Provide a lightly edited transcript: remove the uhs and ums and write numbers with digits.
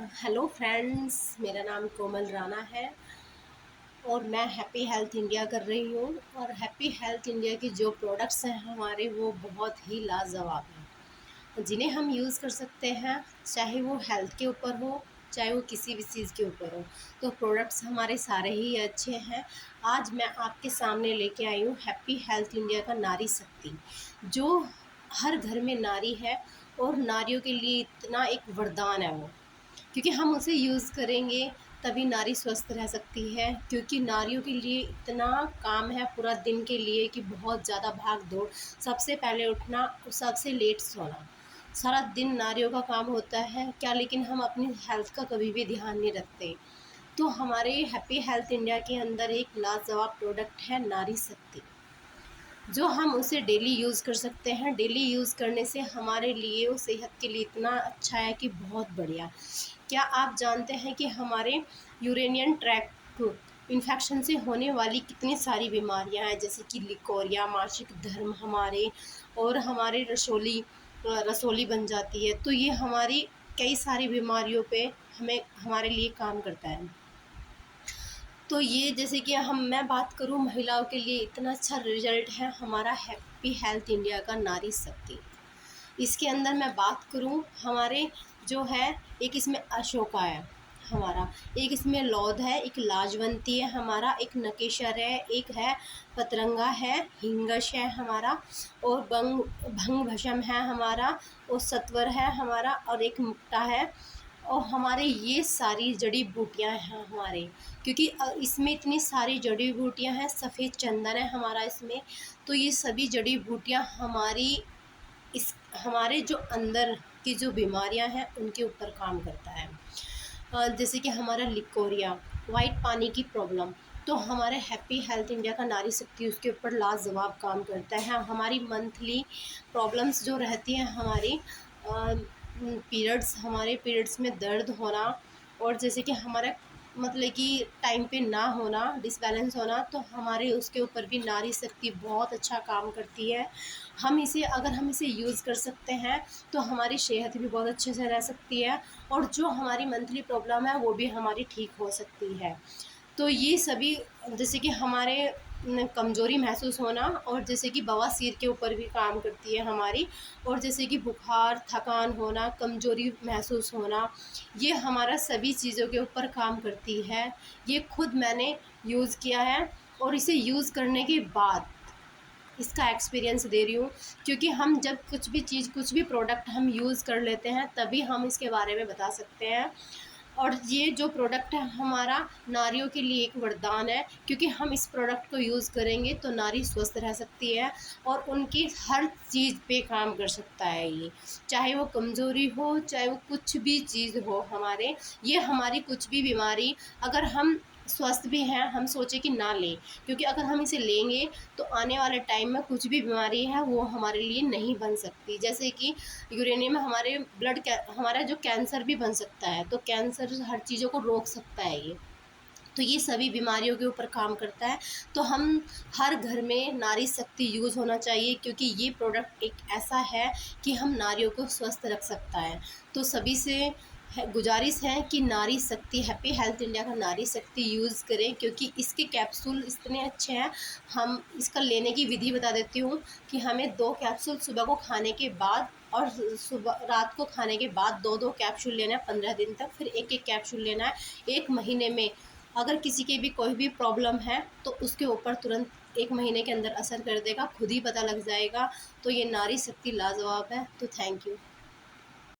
Hello friends, मेरा नाम कोमल राणा है और मैं हैप्पी हेल्थ इंडिया कर रही हूँ। और हैप्पी हेल्थ इंडिया की जो प्रोडक्ट्स हैं हमारे, वो बहुत ही लाजवाब हैं जिन्हें हम यूज़ कर सकते हैं, चाहे वो हेल्थ के ऊपर हो, चाहे वो किसी भी चीज़ के ऊपर हो। तो प्रोडक्ट्स हमारे सारे ही अच्छे हैं। आज मैं आपके सामने लेके आई हूँ हैप्पी हेल्थ इंडिया का नारी शक्ति, जो हर घर में नारी है और नारियों के लिए इतना एक वरदान है वो, क्योंकि हम उसे यूज़ करेंगे तभी नारी स्वस्थ रह सकती है। क्योंकि नारियों के लिए इतना काम है पूरा दिन के लिए कि बहुत ज़्यादा भाग दौड़, सबसे पहले उठना और सबसे लेट सोना, सारा दिन नारियों का काम होता है क्या। लेकिन हम अपनी हेल्थ का कभी भी ध्यान नहीं रखते। तो हमारे हैप्पी हेल्थ इंडिया के अंदर एक लाजवाब प्रोडक्ट है नारी शक्ति, जो हम उसे डेली यूज़ कर सकते हैं। डेली यूज़ करने से हमारे लिए वो सेहत के लिए इतना अच्छा है कि बहुत बढ़िया। क्या आप जानते हैं कि हमारे यूरेनियन ट्रैक्ट इन्फेक्शन से होने वाली कितनी सारी बीमारियां हैं, जैसे कि लिकोरिया, मासिक धर्म हमारे, और हमारे रसोली बन जाती है। तो ये हमारी कई सारी बीमारियों पे हमें हमारे लिए काम करता है। तो ये जैसे कि मैं बात करूँ, महिलाओं के लिए इतना अच्छा रिजल्ट है हमारा हैप्पी हेल्थ इंडिया का नारी शक्ति। इसके अंदर मैं बात करूँ, हमारे जो है, एक इसमें अशोका है हमारा, एक इसमें लौध है, एक लाजवंती है हमारा, एक नकेशर है, एक है पतरंगा है, हिंगश है हमारा, और भंग भशम है हमारा, और सत्वर है हमारा, और एक मुक्ता है। और हमारे ये सारी जड़ी बूटियां हैं हमारे, क्योंकि इसमें इतनी सारी जड़ी बूटियां हैं, सफ़ेद चंदन है हमारा इसमें। तो ये सभी जड़ी बूटियां इस हमारे जो अंदर की जो बीमारियां हैं उनके ऊपर काम करता है। जैसे कि हमारा लिकोरिया, वाइट पानी की प्रॉब्लम, तो हमारे हैप्पी हेल्थ इंडिया का नारी शक्ति उसके ऊपर लाजवाब काम करता है। हमारी मंथली प्रॉब्लम्स जो रहती हैं हमारी, पीरियड्स, हमारे पीरियड्स में दर्द होना, और जैसे कि हमारा मतलब कि टाइम पे ना होना, डिसबैलेंस होना, तो हमारे उसके ऊपर भी नारी शक्ति बहुत अच्छा काम करती है। अगर हम इसे यूज़ कर सकते हैं तो हमारी सेहत भी बहुत अच्छे से रह सकती है, और जो हमारी मंथली प्रॉब्लम है वो भी हमारी ठीक हो सकती है। तो ये सभी, जैसे कि हमारे कमज़ोरी महसूस होना, और जैसे कि बवासीर के ऊपर भी काम करती है हमारी, और जैसे कि बुखार, थकान होना, कमज़ोरी महसूस होना, ये हमारा सभी चीज़ों के ऊपर काम करती है। ये खुद मैंने यूज़ किया है, और इसे यूज़ करने के बाद इसका एक्सपीरियंस दे रही हूँ। क्योंकि हम जब कुछ भी प्रोडक्ट हम यूज़ कर लेते हैं तभी हम इसके बारे में बता सकते हैं। और ये जो प्रोडक्ट है हमारा नारियों के लिए एक वरदान है, क्योंकि हम इस प्रोडक्ट को यूज़ करेंगे तो नारी स्वस्थ रह सकती है, और उनकी हर चीज़ पे काम कर सकता है ये, चाहे वो कमज़ोरी हो, चाहे वो कुछ भी चीज़ हो हमारे। ये हमारी कुछ भी बीमारी, अगर हम स्वस्थ भी हैं, हम सोचे कि ना लें, क्योंकि अगर हम इसे लेंगे तो आने वाले टाइम में कुछ भी बीमारी है वो हमारे लिए नहीं बन सकती। जैसे कि यूरेनियम हमारे हमारा जो कैंसर भी बन सकता है, तो कैंसर हर चीज़ों को रोक सकता है ये। तो ये सभी बीमारियों के ऊपर काम करता है। तो हम हर घर में नारी शक्ति यूज़ होना चाहिए, क्योंकि ये प्रोडक्ट एक ऐसा है कि हम नारियों को स्वस्थ रख सकता है। तो सभी से गुजारिश है कि नारी शक्ति, हैप्पी हेल्थ इंडिया का नारी शक्ति यूज़ करें, क्योंकि इसके कैप्सूल इतने अच्छे हैं। हम इसका लेने की विधि बता देती हूँ कि हमें 2 कैप्सूल सुबह को खाने के बाद, और सुबह रात को खाने के बाद 2-2 कैप्सूल लेना है 15 दिन तक, फिर 1-1 कैप्सूल लेना है 1 महीने में। अगर किसी के भी कोई भी प्रॉब्लम है तो उसके ऊपर तुरंत 1 महीने के अंदर असर कर देगा, खुद ही पता लग जाएगा। तो ये नारी शक्ति लाजवाब है। तो थैंक यू।